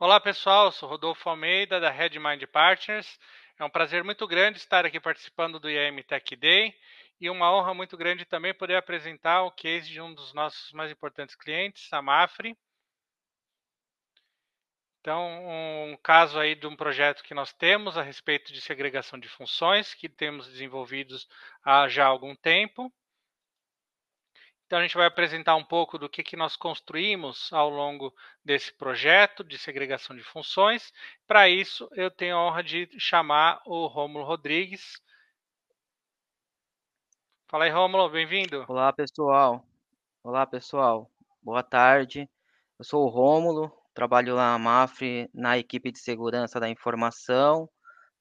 Olá pessoal, eu sou Rodolfo Almeida da Redmind Partners. É um prazer muito grande estar aqui participando do IAM Tech Day e uma honra muito grande também poder apresentar o case de um dos nossos mais importantes clientes, a Mafre. Então, um caso aí de um projeto que nós temos a respeito de segregação de funções que temos desenvolvidos há já algum tempo. Então, a gente vai apresentar um pouco do que nós construímos ao longo desse projeto de segregação de funções. Para isso, eu tenho a honra de chamar o Rômulo Rodrigues. Fala aí, Rômulo, bem-vindo. Olá, pessoal. Olá, pessoal. Boa tarde. Eu sou o Rômulo, trabalho lá na Mafre, na equipe de segurança da informação,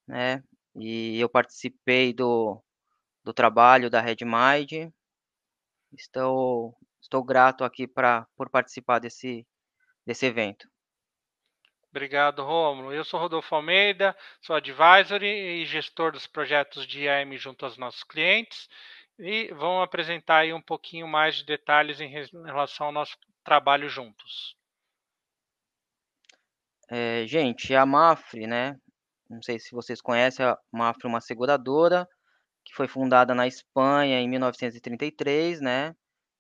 né? E eu participei do trabalho da Redmind. Estou grato aqui por participar desse evento. Obrigado, Rômulo. Eu sou Rodolfo Almeida, sou advisory e gestor dos projetos de IAM junto aos nossos clientes e vamos apresentar aí um pouquinho mais de detalhes em relação ao nosso trabalho juntos. Gente, a Mafre, né? Não sei se vocês conhecem, a Mafre é uma seguradora que foi fundada na Espanha em 1933, né?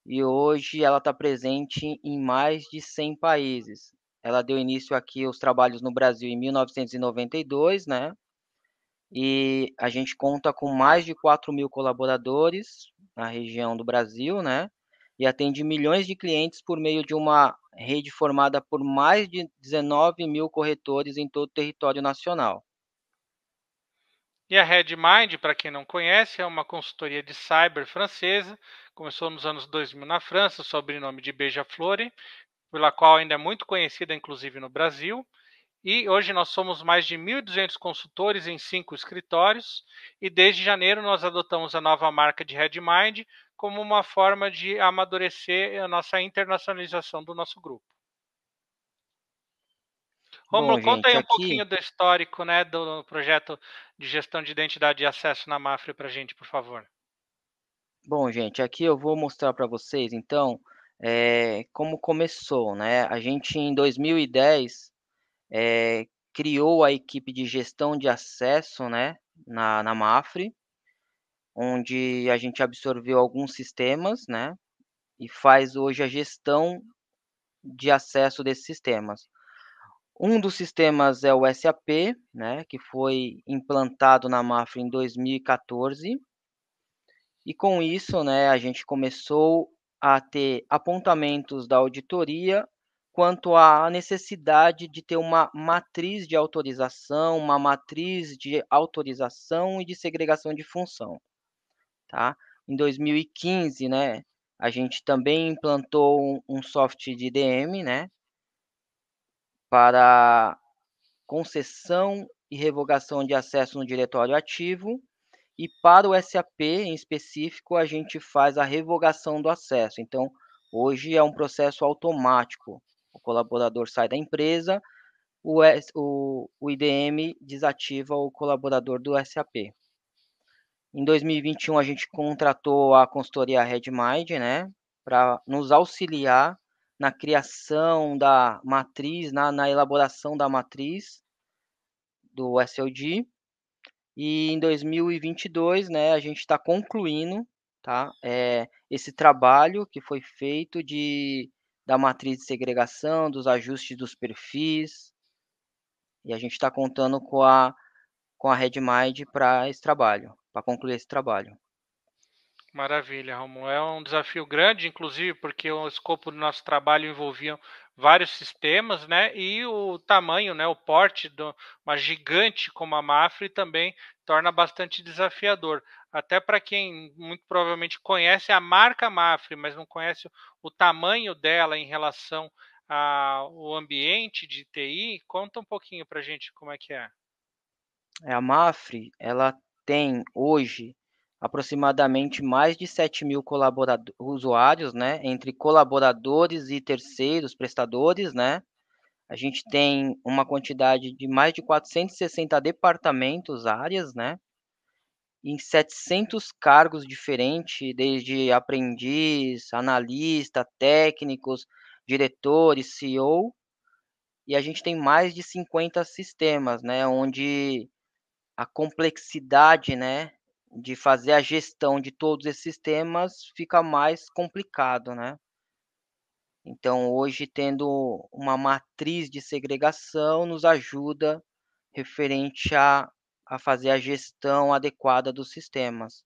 E hoje ela está presente em mais de 100 países. Ela deu início aqui aos trabalhos no Brasil em 1992, né? E a gente conta com mais de 4.000 colaboradores na região do Brasil, né? E atende milhões de clientes por meio de uma rede formada por mais de 19.000 corretores em todo o território nacional. E a Redmind, para quem não conhece, é uma consultoria de cyber francesa. Começou nos anos 2000 na França, sob o nome de Beija-Flor, pela qual ainda é muito conhecida, inclusive no Brasil. E hoje nós somos mais de 1.200 consultores em 5 escritórios. E desde janeiro nós adotamos a nova marca de Redmind como uma forma de amadurecer a nossa internacionalização do nosso grupo. Rômulo, Bom, conta aí gente, um aqui pouquinho do histórico, né, do projeto de gestão de identidade e acesso na Mafre para a gente, por favor. Bom, gente, aqui eu vou mostrar para vocês, então, como começou, né? A gente, em 2010, criou a equipe de gestão de acesso, né, na Mafre, onde a gente absorveu alguns sistemas, né, e faz hoje a gestão de acesso desses sistemas. Um dos sistemas é o SAP, né, que foi implantado na Mafre em 2014. E com isso, né, a gente começou a ter apontamentos da auditoria quanto à necessidade de ter uma matriz de autorização, uma matriz de autorização e de segregação de função, tá? Em 2015, né, a gente também implantou um software de IDM, né, para concessão e revogação de acesso no diretório ativo. E para o SAP em específico, a gente faz a revogação do acesso. Então, hoje é um processo automático. O colaborador sai da empresa, o IDM desativa o colaborador do SAP. Em 2021, a gente contratou a consultoria Redmind, né, para nos auxiliar na criação da matriz, na elaboração da matriz do SLD. E em 2022, né, a gente está concluindo, tá, esse trabalho que foi feito da matriz de segregação, dos ajustes dos perfis, e a gente está contando com a Redmind para esse trabalho, para concluir esse trabalho. Maravilha, Romulo. É um desafio grande, inclusive, porque o escopo do nosso trabalho envolvia vários sistemas, né? E o tamanho, né? O porte de uma gigante como a Mafre também torna bastante desafiador. Até para quem muito provavelmente conhece a marca Mafre, mas não conhece o tamanho dela em relação ao ambiente de TI, conta um pouquinho para a gente como é que é. A Mafre, ela tem hoje aproximadamente mais de 7.000 usuários, né, entre colaboradores e terceiros prestadores, né. A gente tem uma quantidade de mais de 460 departamentos, áreas, né, em 700 cargos diferentes, desde aprendiz, analista, técnicos, diretores, CEO. e a gente tem mais de 50 sistemas, né, onde a complexidade, né, de fazer a gestão de todos esses sistemas fica mais complicado, né. Então hoje tendo uma matriz de segregação nos ajuda referente a fazer a gestão adequada dos sistemas.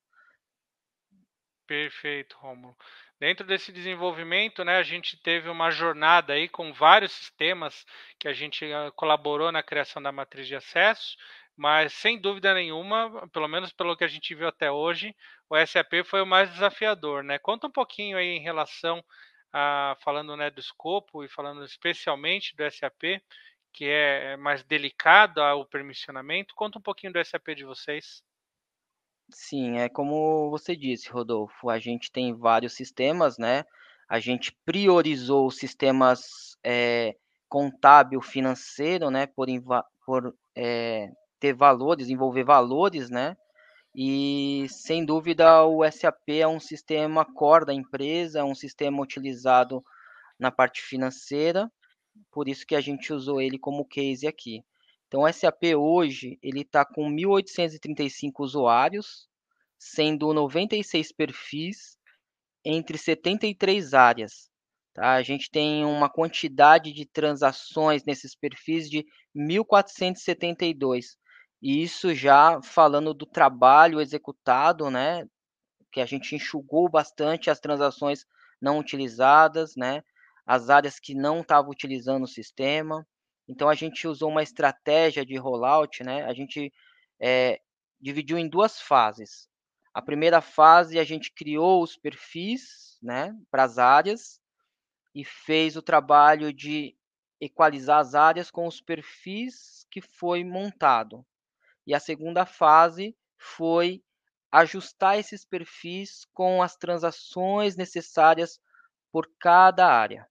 Perfeito, Rômulo. Dentro desse desenvolvimento, né, a gente teve uma jornada aí com vários sistemas que a gente colaborou na criação da matriz de acesso, mas sem dúvida nenhuma, pelo menos pelo que a gente viu até hoje, o SAP foi o mais desafiador, né? Conta um pouquinho aí em relação a, falando, né, do escopo e falando especialmente do SAP, que é mais delicado ao permissionamento. Conta um pouquinho do SAP de vocês. Sim, é como você disse, Rodolfo, a gente tem vários sistemas, né, a gente priorizou os sistemas, contábil financeiro, né, ter valores, envolver valores, né, e sem dúvida o SAP é um sistema core da empresa, é um sistema utilizado na parte financeira, por isso que a gente usou ele como case aqui. Então, o SAP hoje, ele está com 1.835 usuários, sendo 96 perfis entre 73 áreas. Tá? A gente tem uma quantidade de transações nesses perfis de 1.472. E isso já falando do trabalho executado, né, que a gente enxugou bastante as transações não utilizadas, né, as áreas que não estavam utilizando o sistema. Então a gente usou uma estratégia de rollout, né, a gente, dividiu em 2 fases. A primeira fase a gente criou os perfis, né, para as áreas e fez o trabalho de equalizar as áreas com os perfis que foi montado. E a segunda fase foi ajustar esses perfis com as transações necessárias por cada área.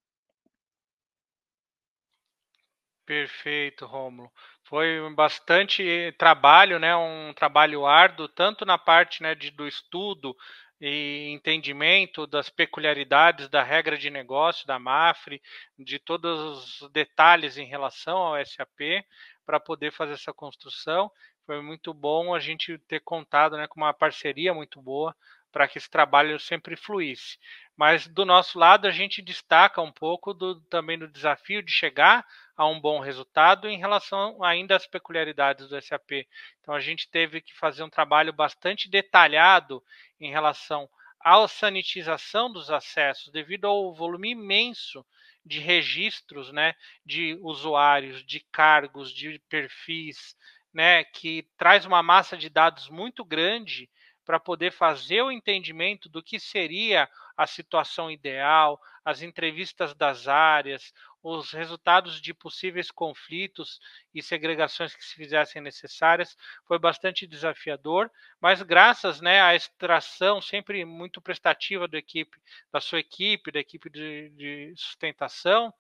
Perfeito, Rômulo. Foi bastante trabalho, né, um trabalho árduo, tanto na parte, né, do estudo e entendimento das peculiaridades da regra de negócio da MAFRE, de todos os detalhes em relação ao SAP, para poder fazer essa construção. Foi muito bom a gente ter contado, né, com uma parceria muito boa para que esse trabalho sempre fluísse. Mas do nosso lado a gente destaca um pouco também do desafio de chegar a um bom resultado em relação ainda às peculiaridades do SAP. Então a gente teve que fazer um trabalho bastante detalhado em relação à sanitização dos acessos, devido ao volume imenso de registros, né, de usuários, de cargos, de perfis, né, que traz uma massa de dados muito grande para poder fazer o entendimento do que seria a situação ideal, as entrevistas das áreas, os resultados de possíveis conflitos e segregações que se fizessem necessárias. Foi bastante desafiador, mas graças, né, à extração sempre muito prestativa da sua equipe, da equipe de sustentação,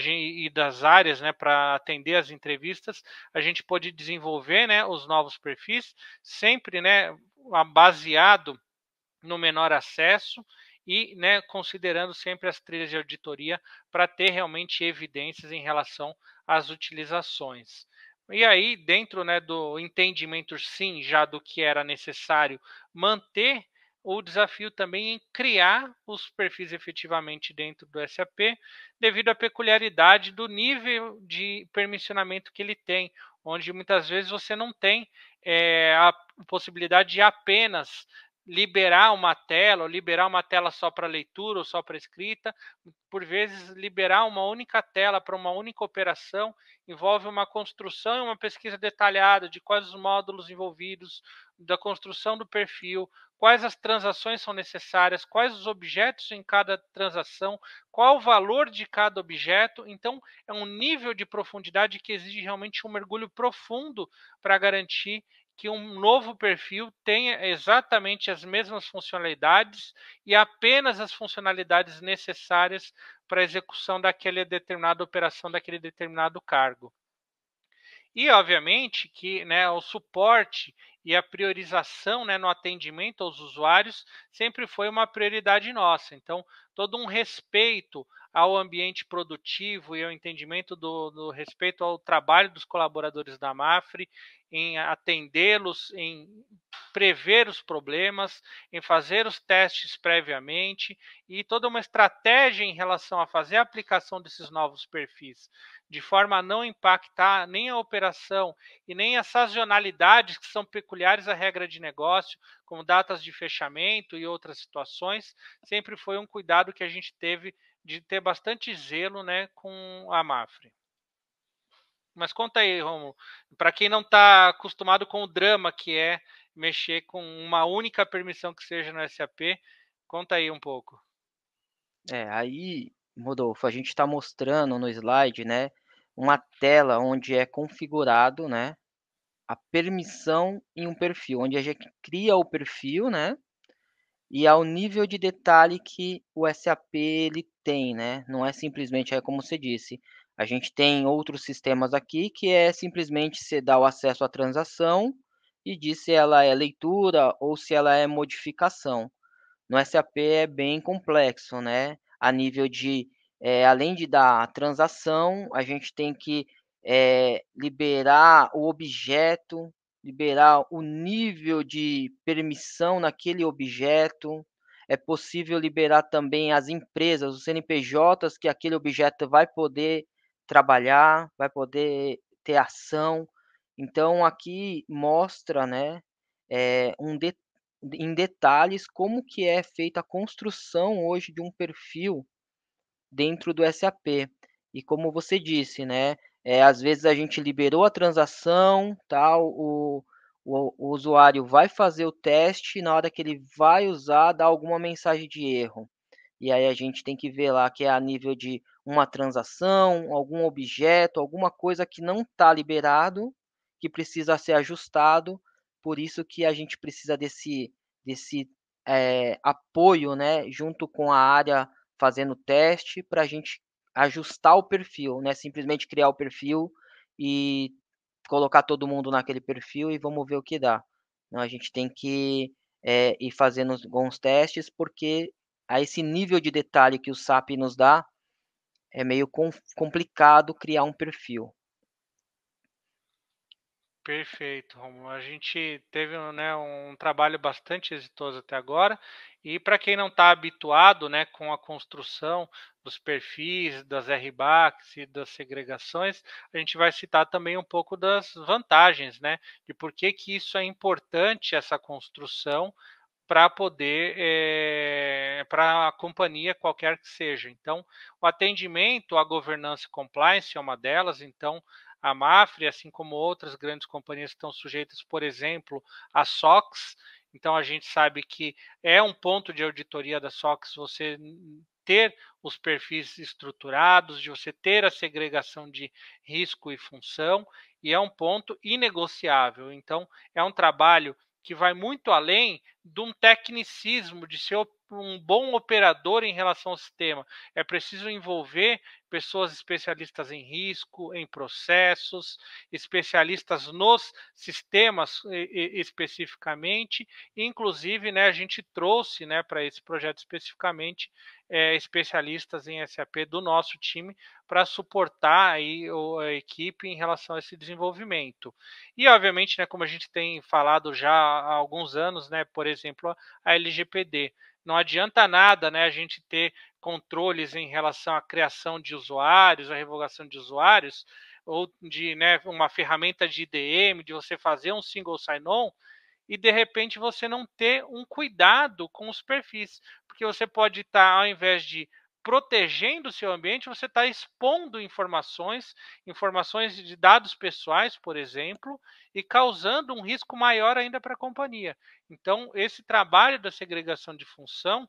e das áreas, né, para atender as entrevistas, a gente pôde desenvolver, né, os novos perfis, sempre, né, baseado no menor acesso e, né, considerando sempre as trilhas de auditoria para ter realmente evidências em relação às utilizações. E aí, dentro, né, do entendimento, sim, já do que era necessário manter, o desafio também em criar os perfis efetivamente dentro do SAP, devido à peculiaridade do nível de permissionamento que ele tem, onde muitas vezes você não tem a possibilidade de apenas liberar uma tela, ou liberar uma tela só para leitura ou só para escrita. Por vezes, liberar uma única tela para uma única operação envolve uma construção e uma pesquisa detalhada de quais os módulos envolvidos, da construção do perfil, quais as transações são necessárias, quais os objetos em cada transação, qual o valor de cada objeto. Então, é um nível de profundidade que exige realmente um mergulho profundo para garantir que um novo perfil tenha exatamente as mesmas funcionalidades e apenas as funcionalidades necessárias para a execução daquela determinada operação, daquele determinado cargo. E, obviamente, que, né, o suporte e a priorização, né, no atendimento aos usuários sempre foi uma prioridade nossa. Então, todo um respeito ao ambiente produtivo e ao entendimento do respeito ao trabalho dos colaboradores da Mafre, em atendê-los, em prever os problemas, em fazer os testes previamente e toda uma estratégia em relação a fazer a aplicação desses novos perfis, de forma a não impactar nem a operação e nem as sazonalidades que são peculiares à regra de negócio, como datas de fechamento e outras situações, sempre foi um cuidado que a gente teve de ter bastante zelo, né, com a Mafre. Mas conta aí, Romulo, para quem não está acostumado com o drama que é mexer com uma única permissão que seja no SAP, conta aí um pouco. Aí, Rodolfo, a gente está mostrando no slide, né, uma tela onde é configurado, né, a permissão em um perfil, onde a gente cria o perfil, né, e ao nível de detalhe que o SAP ele tem, né? Não é simplesmente, é como você disse, a gente tem outros sistemas aqui que é simplesmente você dá o acesso à transação e diz se ela é leitura ou se ela é modificação. No SAP é bem complexo, né? A nível de, além de dar a transação, a gente tem que liberar o objeto, liberar o nível de permissão naquele objeto. É possível liberar também as empresas, os CNPJs que aquele objeto vai poder trabalhar, vai poder ter ação. Então aqui mostra, né, um em detalhes como que é feita a construção hoje de um perfil dentro do SAP. E como você disse, né, às vezes a gente liberou a transação, tal, o usuário vai fazer o teste, na hora que ele vai usar, dá alguma mensagem de erro. E aí a gente tem que ver lá que é a nível de uma transação, algum objeto, alguma coisa que não está liberado, que precisa ser ajustado. Por isso que a gente precisa desse apoio, né, junto com a área fazendo teste para a gente ajustar o perfil, né? Simplesmente criar o perfil e colocar todo mundo naquele perfil e vamos ver o que dá. Então, a gente tem que ir fazendo alguns testes, porque a esse nível de detalhe que o SAP nos dá, é meio complicado criar um perfil. Perfeito, Romulo. A gente teve, né, um trabalho bastante exitoso até agora. E para quem não está habituado, né, com a construção dos perfis, das RBACs e das segregações, a gente vai citar também um pouco das vantagens, né, de por que que isso é importante, essa construção, para poder, para a companhia qualquer que seja. Então, o atendimento à governança e compliance é uma delas. Então, a Mafre, assim como outras grandes companhias estão sujeitas, por exemplo, à SOX. Então, a gente sabe que é um ponto de auditoria da SOX você ter os perfis estruturados, de você ter a segregação de risco e função, e é um ponto inegociável. Então, é um trabalho que vai muito além de um tecnicismo, de ser um bom operador em relação ao sistema. É preciso envolver pessoas especialistas em risco, em processos, especialistas nos sistemas especificamente. Inclusive, né, a gente trouxe, né, para esse projeto especificamente especialistas em SAP do nosso time para suportar aí a equipe em relação a esse desenvolvimento. E, obviamente, né, como a gente tem falado já há alguns anos, né, por exemplo, a LGPD. Não adianta nada, né, a gente ter controles em relação à criação de usuários, à revogação de usuários, ou de, né, uma ferramenta de IDM, de você fazer um single sign-on, e de repente você não ter um cuidado com os perfis, porque você pode estar, ao invés de protegendo o seu ambiente, você está expondo informações, informações de dados pessoais, por exemplo, e causando um risco maior ainda para a companhia. Então, esse trabalho da segregação de função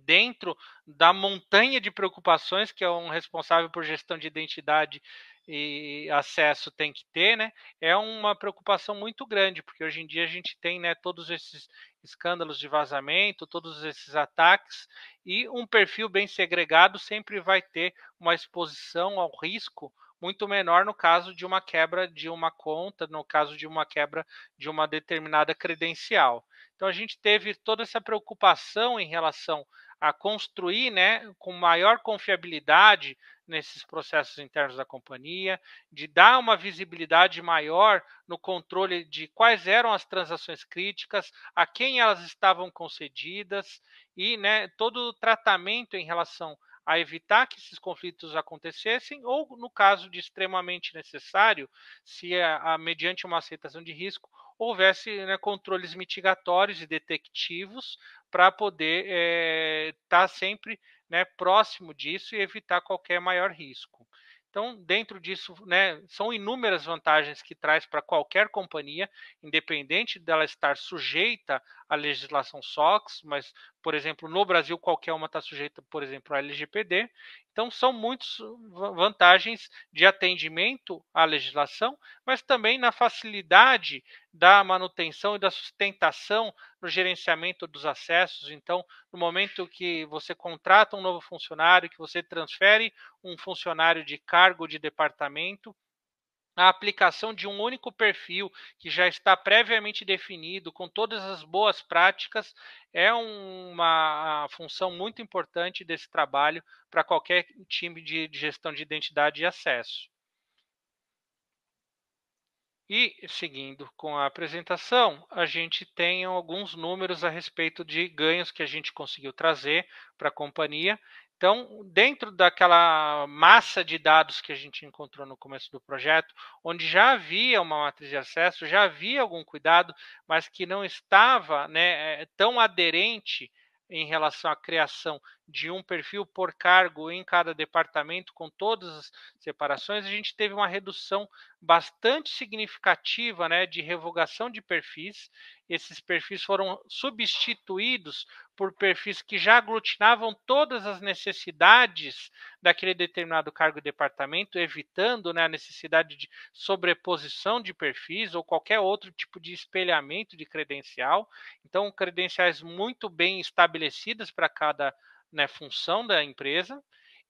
dentro da montanha de preocupações que é um responsável por gestão de identidade e acesso tem que ter, né? É uma preocupação muito grande, porque hoje em dia a gente tem, né, todos esses escândalos de vazamento, todos esses ataques, e um perfil bem segregado sempre vai ter uma exposição ao risco muito menor no caso de uma quebra de uma conta, no caso de uma quebra de uma determinada credencial. Então a gente teve toda essa preocupação em relação a construir, né, com maior confiabilidade nesses processos internos da companhia, de dar uma visibilidade maior no controle de quais eram as transações críticas, a quem elas estavam concedidas e, né, todo o tratamento em relação a evitar que esses conflitos acontecessem ou, no caso de extremamente necessário, se mediante uma aceitação de risco houvesse, né, controles mitigatórios e detectivos para poder estar sempre, né, próximo disso e evitar qualquer maior risco. Então, dentro disso, né, são inúmeras vantagens que traz para qualquer companhia, independente dela estar sujeita à legislação SOX, mas, por exemplo, no Brasil, qualquer uma está sujeita, por exemplo, à LGPD. Então, são muitas vantagens de atendimento à legislação, mas também na facilidade da manutenção e da sustentação no gerenciamento dos acessos. Então, no momento que você contrata um novo funcionário, que você transfere um funcionário de cargo de departamento, a aplicação de um único perfil que já está previamente definido, com todas as boas práticas, é uma função muito importante desse trabalho para qualquer time de gestão de identidade e acesso. E, seguindo com a apresentação, a gente tem alguns números a respeito de ganhos que a gente conseguiu trazer para a companhia. Então, dentro daquela massa de dados que a gente encontrou no começo do projeto, onde já havia uma matriz de acesso, já havia algum cuidado, mas que não estava, né, tão aderente em relação à criação de um perfil por cargo em cada departamento, com todas as separações, a gente teve uma redução bastante significativa, né, de revogação de perfis. Esses perfis foram substituídos por perfis que já aglutinavam todas as necessidades daquele determinado cargo e departamento, evitando, né, a necessidade de sobreposição de perfis ou qualquer outro tipo de espelhamento de credencial. Então, credenciais muito bem estabelecidas para cada, né, função da empresa,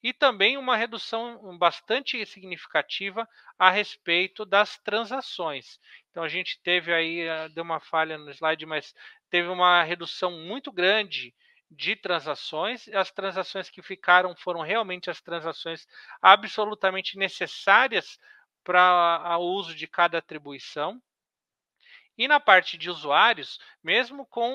e também uma redução bastante significativa a respeito das transações. Então a gente teve aí, deu uma falha no slide, mas teve uma redução muito grande de transações. As transações que ficaram foram realmente as transações absolutamente necessárias para o uso de cada atribuição. E na parte de usuários, mesmo com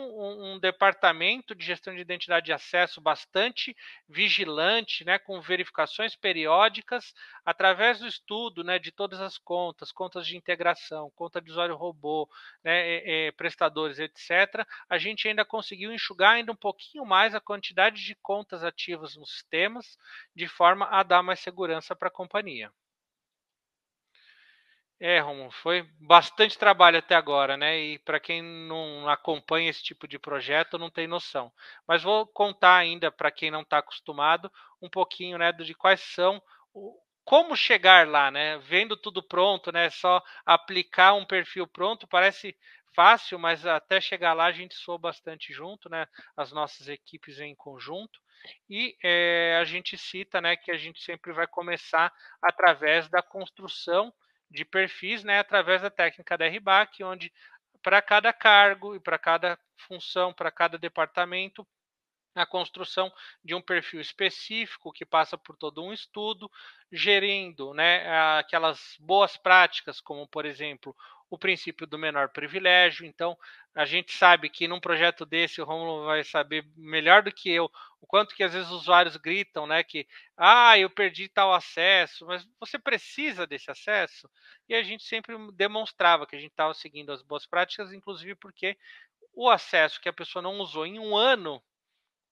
um departamento de gestão de identidade e acesso bastante vigilante, né, com verificações periódicas, através do estudo, né, de todas as contas, contas de integração, conta de usuário robô, né, prestadores, etc., a gente ainda conseguiu enxugar ainda um pouquinho mais a quantidade de contas ativas nos sistemas, de forma a dar mais segurança para a companhia. Romulo, foi bastante trabalho até agora, né? E para quem não acompanha esse tipo de projeto, não tem noção. Mas vou contar ainda para quem não está acostumado um pouquinho, né, de quais são, como chegar lá, né? Vendo tudo pronto, né? Só aplicar um perfil pronto parece fácil, mas até chegar lá a gente soou bastante junto, né? As nossas equipes em conjunto. E a gente cita, né, que a gente sempre vai começar através da construção de perfis, né, através da técnica da RBAC, onde para cada cargo e para cada função, para cada departamento, a construção de um perfil específico que passa por todo um estudo, gerindo, né, aquelas boas práticas, como, por exemplo, o princípio do menor privilégio. Então, a gente sabe que num projeto desse, o Romulo vai saber melhor do que eu o quanto que às vezes os usuários gritam, né, que eu perdi tal acesso, mas você precisa desse acesso? E a gente sempre demonstrava que a gente estava seguindo as boas práticas, inclusive porque o acesso que a pessoa não usou em um ano,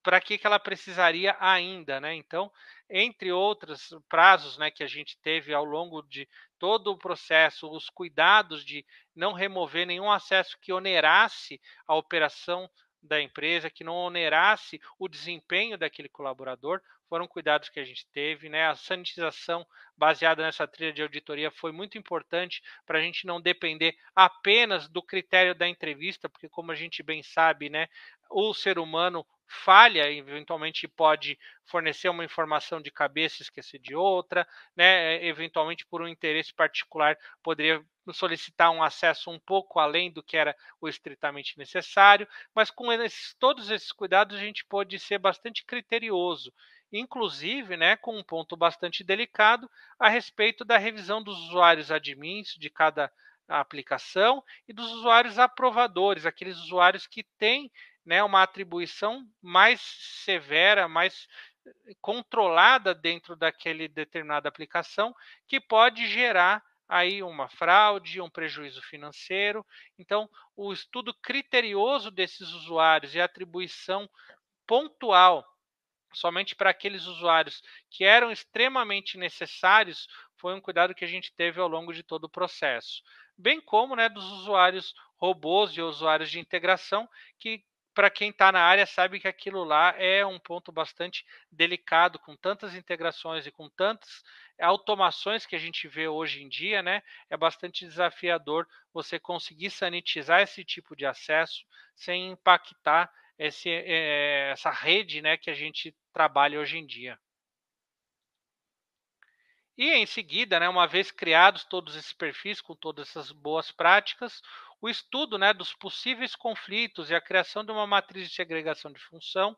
para que ela precisaria ainda, né? Então, entre outros prazos, né, que a gente teve ao longo de todo o processo, os cuidados de não remover nenhum acesso que onerasse a operação da empresa, que não onerasse o desempenho daquele colaborador, foram cuidados que a gente teve, né? A sanitização baseada nessa trilha de auditoria foi muito importante para a gente não depender apenas do critério da entrevista, porque como a gente bem sabe, né, o ser humano falha, eventualmente pode fornecer uma informação de cabeça e esquecer de outra, né? Eventualmente por um interesse particular poderia solicitar um acesso um pouco além do que era o estritamente necessário, mas com todos esses cuidados a gente pode ser bastante criterioso, inclusive, né, com um ponto bastante delicado a respeito da revisão dos usuários admins de cada aplicação e dos usuários aprovadores, aqueles usuários que têm, né, uma atribuição mais severa, mais controlada dentro daquele determinada aplicação, que pode gerar aí uma fraude, um prejuízo financeiro. Então, o estudo criterioso desses usuários e a atribuição pontual somente para aqueles usuários que eram extremamente necessários, foi um cuidado que a gente teve ao longo de todo o processo. Bem como, né, dos usuários robôs e usuários de integração, que para quem está na área sabe que aquilo lá é um ponto bastante delicado, com tantas integrações e com tantas automações que a gente vê hoje em dia, né? É bastante desafiador você conseguir sanitizar esse tipo de acesso sem impactar essa rede, né, que a gente trabalha hoje em dia. E em seguida, né, uma vez criados todos esses perfis com todas essas boas práticas, o estudo, né, dos possíveis conflitos e a criação de uma matriz de segregação de função,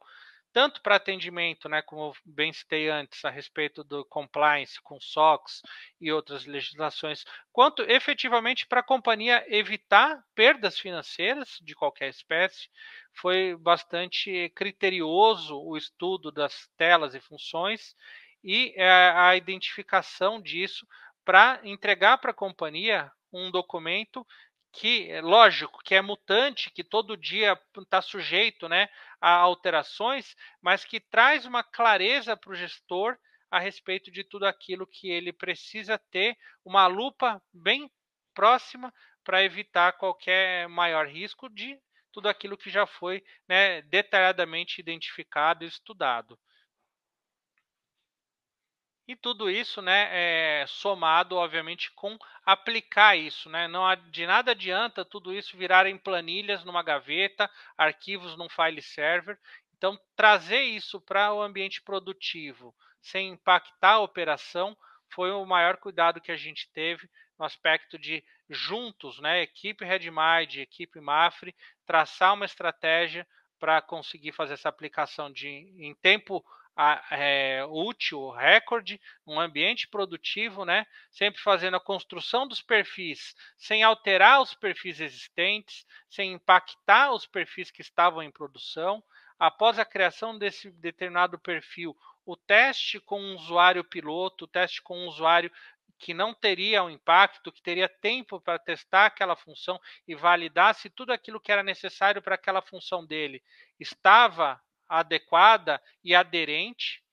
tanto para atendimento, né, como eu bem citei antes, a respeito do compliance com SOX e outras legislações, quanto efetivamente para a companhia evitar perdas financeiras de qualquer espécie. Foi bastante criterioso o estudo das telas e funções e a identificação disso para entregar para a companhia um documento que, lógico, que é mutante, que todo dia está sujeito, né, a alterações, mas que traz uma clareza para o gestor a respeito de tudo aquilo que ele precisa ter, uma lupa bem próxima para evitar qualquer maior risco de tudo aquilo que já foi, né, detalhadamente identificado e estudado. E tudo isso, né, somado, obviamente, com aplicar isso, né? Não de nada adianta tudo isso virar em planilhas numa gaveta, arquivos num file server. Então, trazer isso para o ambiente produtivo, sem impactar a operação, foi o maior cuidado que a gente teve no aspecto de juntos, né, equipe Redmind, equipe Mafre, traçar uma estratégia para conseguir fazer essa aplicação em tempo útil, recorde, um ambiente produtivo, né? Sempre fazendo a construção dos perfis sem alterar os perfis existentes, sem impactar os perfis que estavam em produção. Após a criação desse determinado perfil, o teste com um usuário piloto, o teste com um usuário que não teria um impacto, que teria tempo para testar aquela função e validar se tudo aquilo que era necessário para aquela função dele estava adequada e aderente.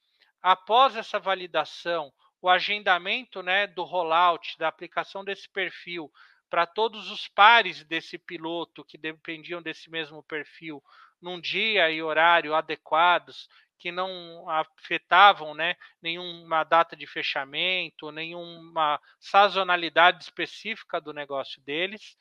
Após essa validação, o agendamento, né, do rollout, da aplicação desse perfil para todos os pares desse piloto que dependiam desse mesmo perfil, num dia e horário adequados, que não afetavam, né, nenhuma data de fechamento, nenhuma sazonalidade específica do negócio deles.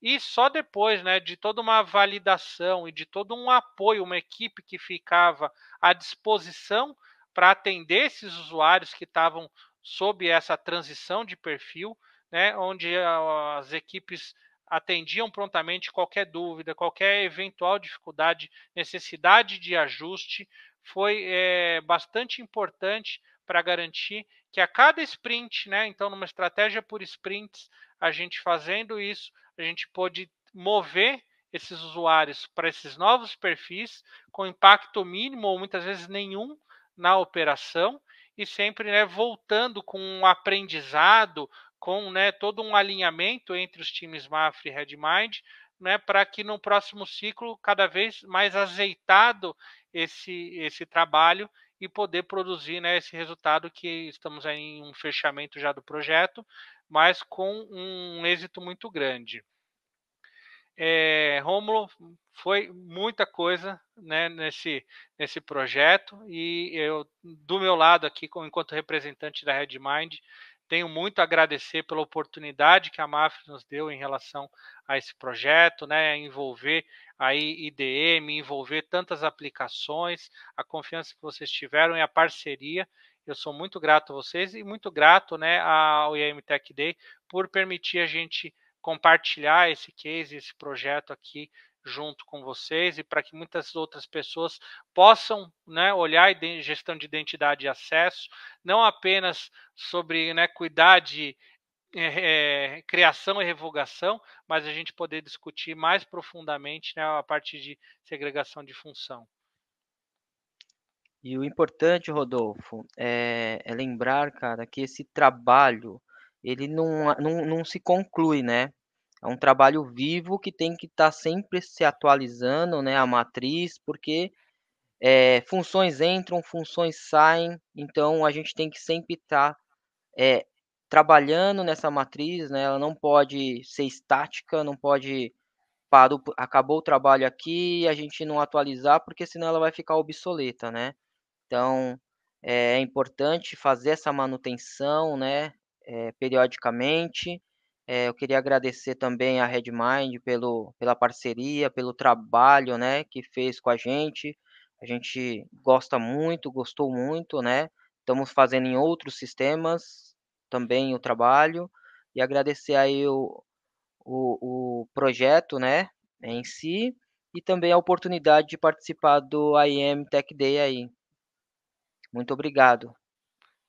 E só depois, né, de toda uma validação e de todo um apoio, uma equipe que ficava à disposição para atender esses usuários que estavam sob essa transição de perfil, né, onde as equipes atendiam prontamente qualquer dúvida, qualquer eventual dificuldade, necessidade de ajuste, foi bastante importante para garantir que a cada sprint, né, então numa estratégia por sprints, a gente fazendo isso, a gente pôde mover esses usuários para esses novos perfis com impacto mínimo ou muitas vezes nenhum na operação e sempre, né, voltando com um aprendizado, com, né, todo um alinhamento entre os times Mafre e Redmind, né, para que no próximo ciclo cada vez mais azeitado esse trabalho e poder produzir, né, esse resultado que estamos aí em um fechamento já do projeto, mas com um êxito muito grande. Rômulo, foi muita coisa, né, nesse projeto e eu, do meu lado aqui, enquanto representante da Redmind, tenho muito a agradecer pela oportunidade que a Mafre nos deu em relação a esse projeto, né, a envolver aí IDM, envolver tantas aplicações, a confiança que vocês tiveram e a parceria. Eu sou muito grato a vocês e muito grato, né, ao IAM Tech Day por permitir a gente compartilhar esse case, esse projeto aqui junto com vocês e para que muitas outras pessoas possam, né, olhar gestão de identidade e acesso, não apenas sobre, né, cuidar de criação e revogação, mas a gente poder discutir mais profundamente, né, a partir de segregação de função. E o importante, Rodolfo, é lembrar, cara, que esse trabalho, ele não se conclui, né? É um trabalho vivo que tem que estar sempre se atualizando, né, a matriz, porque funções entram, funções saem, então a gente tem que sempre estar trabalhando nessa matriz, né? Ela não pode ser estática, não pode parou, acabou o trabalho aqui, a gente não atualizar, porque senão ela vai ficar obsoleta, né? Então, é importante fazer essa manutenção, né, periodicamente. Eu queria agradecer também a Redmind pela parceria, pelo trabalho, né, que fez com a gente. A gente gosta muito, gostou muito, né. Estamos fazendo em outros sistemas também o trabalho e agradecer aí o projeto, né, em si, e também a oportunidade de participar do IM Tech Day aí. Muito obrigado.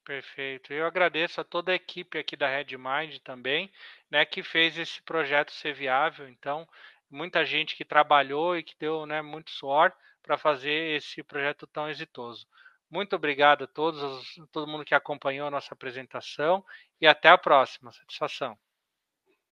Perfeito. Eu agradeço a toda a equipe aqui da Redmind também, né, que fez esse projeto ser viável. Então, muita gente que trabalhou e que deu, né, muito suor para fazer esse projeto tão exitoso. Muito obrigado a todos, todo mundo que acompanhou a nossa apresentação e até a próxima. Satisfação.